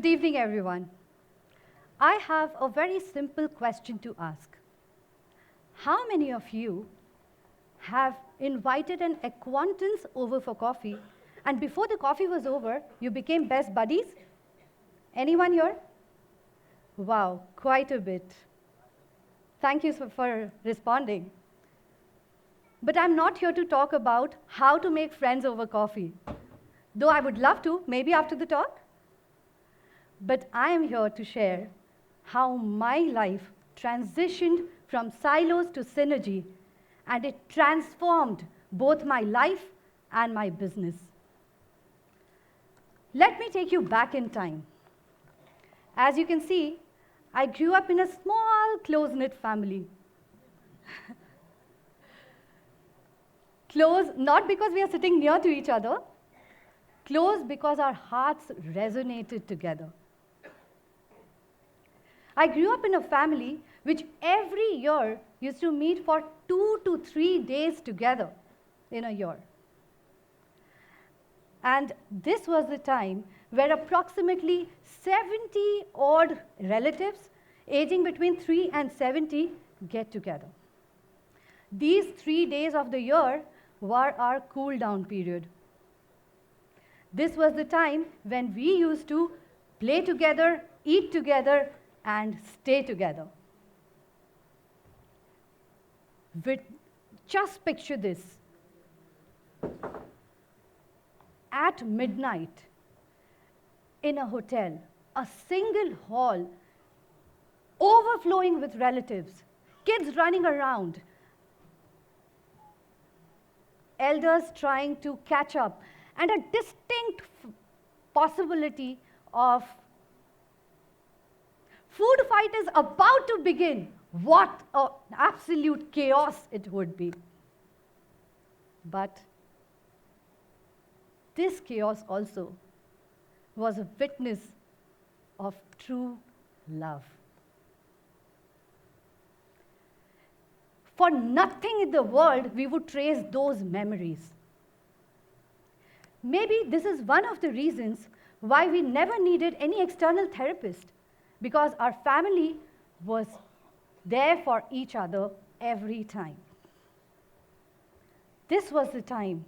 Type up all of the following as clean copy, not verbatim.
Good evening, everyone. I have a very simple question to ask. How many of you have invited an acquaintance over for coffee, and before the coffee was over, you became best buddies? Anyone here? Wow, quite a bit. Thank you for responding. But I'm not here to talk about how to make friends over coffee, though I would love to, maybe after the talk. But I am here to share how my life transitioned from silos to synergy, and it transformed both my life and my business. Let me take you back in time. As you can see, I grew up in a small, close-knit family. Close, not because we are sitting near to each other, close because our hearts resonated together. I grew up in a family which every year used to meet for 2 to 3 days together in a year. And this was the time where approximately 70 odd relatives aging between 3 and 70 get together. These 3 days of the year were our cool down period. This was the time when we used to play together, eat together, and stay together. Just picture this. At midnight, in a hotel, a single hall overflowing with relatives, kids running around, elders trying to catch up, and a distinct possibility of food fight is about to begin. What an absolute chaos it would be. But this chaos also was a witness of true love. For nothing in the world we would trace those memories. Maybe this is one of the reasons why we never needed any external therapist, because our family was there for each other every time. This was the time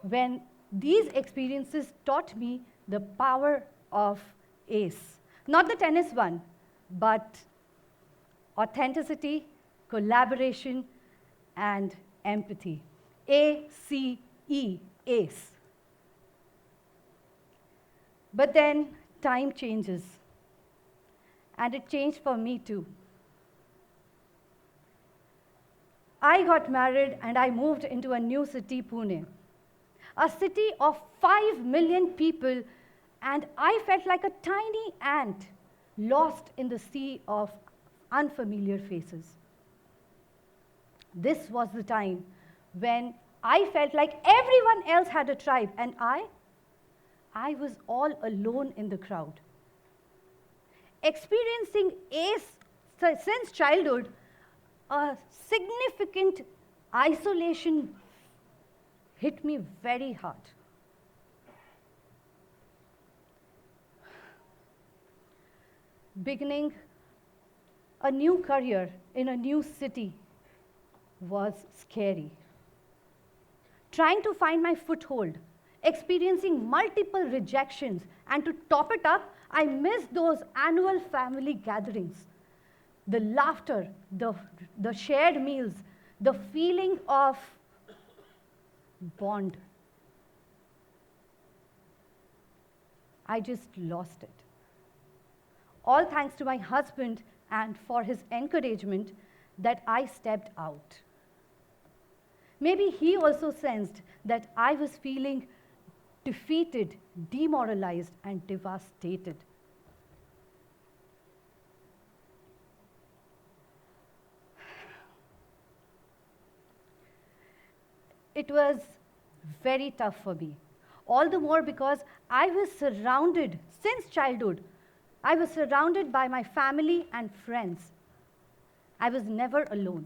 when these experiences taught me the power of ACE. Not the tennis one, but authenticity, collaboration, and empathy. ACE, ACE. But then time changes. And it changed for me too. I got married and I moved into a new city, Pune. A city of 5 million people, and I felt like a tiny ant lost in the sea of unfamiliar faces. This was the time when I felt like everyone else had a tribe, and I was all alone in the crowd. Experiencing ACE since childhood, a significant isolation hit me very hard. Beginning a new career in a new city was scary. Trying to find my foothold, experiencing multiple rejections, and to top it up, I missed those annual family gatherings. The laughter, the shared meals, the feeling of bond. I just lost it. All thanks to my husband and for his encouragement that I stepped out. Maybe he also sensed that I was feeling defeated, demoralized, and devastated. It was very tough for me, all the more because I was surrounded, since childhood, I was surrounded by my family and friends. I was never alone.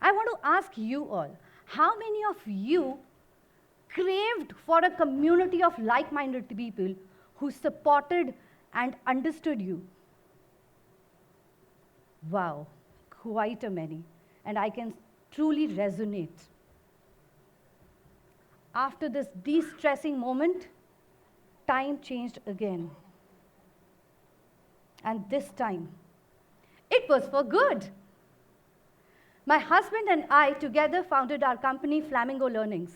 I want to ask you all, how many of you craved for a community of like-minded people who supported and understood you. Wow, quite a many. And I can truly resonate. After this de-stressing moment, time changed again. And this time, it was for good. My husband and I together founded our company, Flamingo Learnings.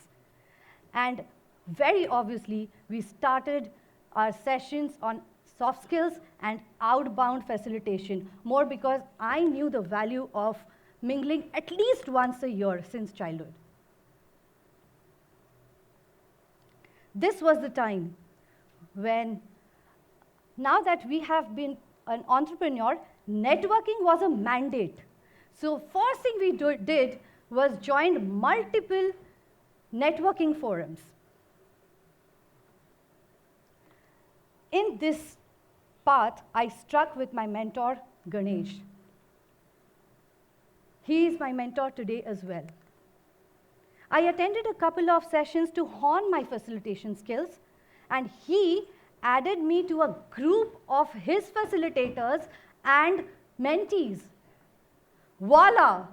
And very obviously, we started our sessions on soft skills and outbound facilitation, more because I knew the value of mingling at least once a year since childhood. This was the time when, now that we have been an entrepreneur, networking was a mandate. So first thing we did was join multiple networking forums. In this path, I struck with my mentor, Ganesh. He is my mentor today as well. I attended a couple of sessions to hone my facilitation skills, and he added me to a group of his facilitators and mentees. Voila!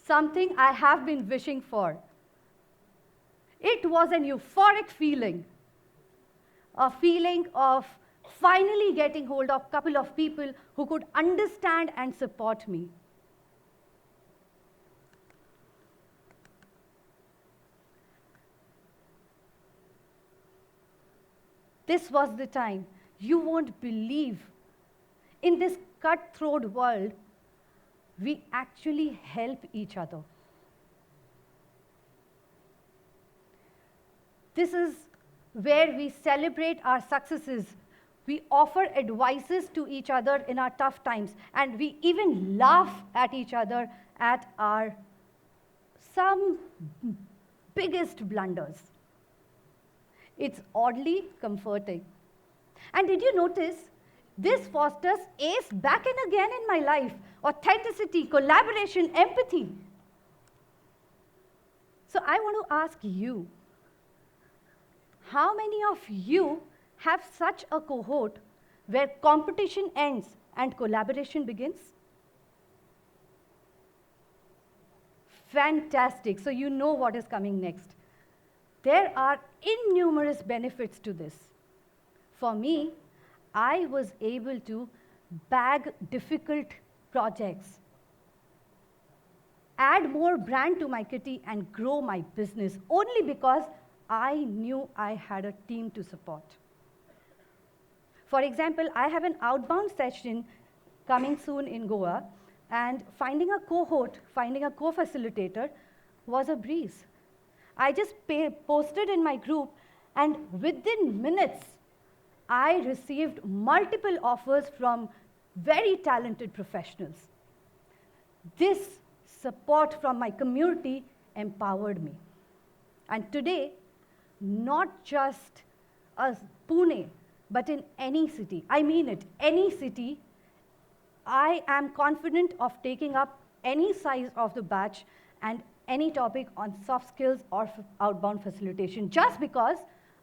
Something I have been wishing for. It was an euphoric feeling, a feeling of finally getting hold of a couple of people who could understand and support me. This was the time. You won't believe, in this cutthroat world, we actually help each other. This is where we celebrate our successes. We offer advices to each other in our tough times, and we even laugh at each other at our some biggest blunders. It's oddly comforting. And did you notice, this fosters ACE back and again in my life: authenticity, collaboration, empathy. So I want to ask you, how many of you have such a cohort where competition ends and collaboration begins? Fantastic. So you know what is coming next. There are innumerable benefits to this. For me, I was able to bag difficult projects, add more brand to my kitty, and grow my business only because I knew I had a team to support. For example, I have an outbound session coming soon in Goa, and finding a cohort, finding a co-facilitator was a breeze. I just posted in my group, and within minutes, I received multiple offers from very talented professionals. This support from my community empowered me. And today, not just Pune, but in any city, I mean it, any city, I am confident of taking up any size of the batch and any topic on soft skills or outbound facilitation, just because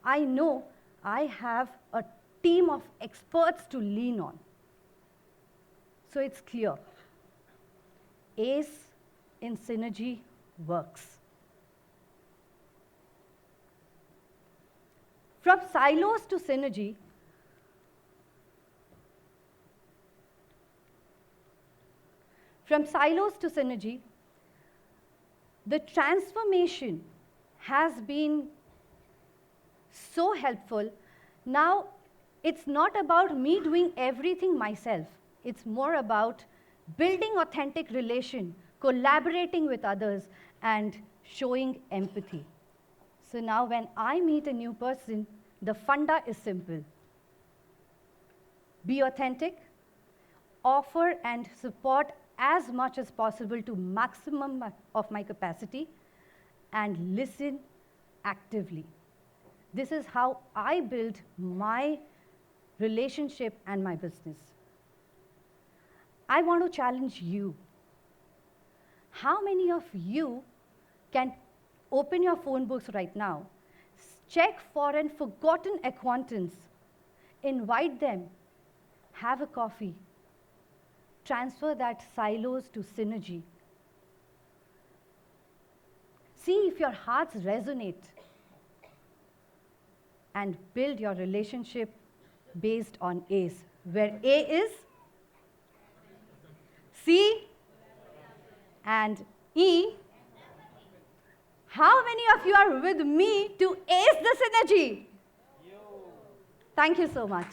I know I have a team of experts to lean on. So it's clear, ACE in synergy works. From silos to synergy, the transformation has been so helpful. Now, it's not about me doing everything myself. It's more about building authentic relation, collaborating with others, and showing empathy. So now when I meet a new person, the funda is simple. Be authentic, offer and support as much as possible to maximum of my capacity, and listen actively. This is how I build my relationship and my business. I want to challenge you. How many of you can open your phone books right now Check for an forgotten acquaintance. Invite them. Have a coffee. Transfer that silos to synergy. See if your hearts resonate. And build your relationship based on A's, where A is C and E. How many of you are with me to ace the synergy? Thank you so much.